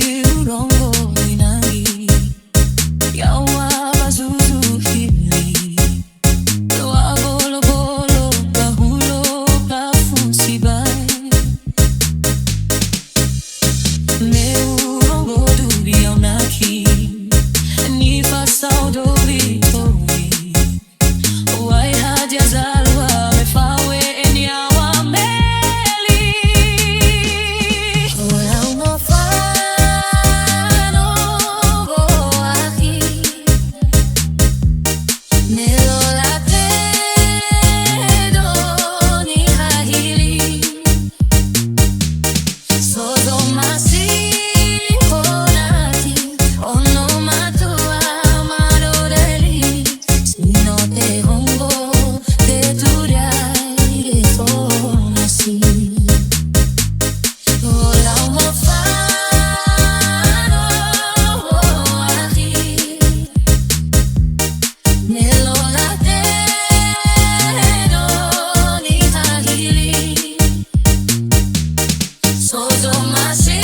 URONGO ni NANGI, YAWA ZUZU HILI, ABOLO BOLO HULO OKAFU SIBAI, URONGO DURIAU NANGI, NIHA FASAO DOWI TOWI, UWAI HADIA ZALUA WAMELI, OLAU MOFANO'O AKHI, NIHA HILI, Sozo Masikonati, Onomatua Maroreli, Sino Tehongo, DURIAU Sonasi, OLAU MOFANO'O AKHI, NIHA HILI, Sozo Masikonati.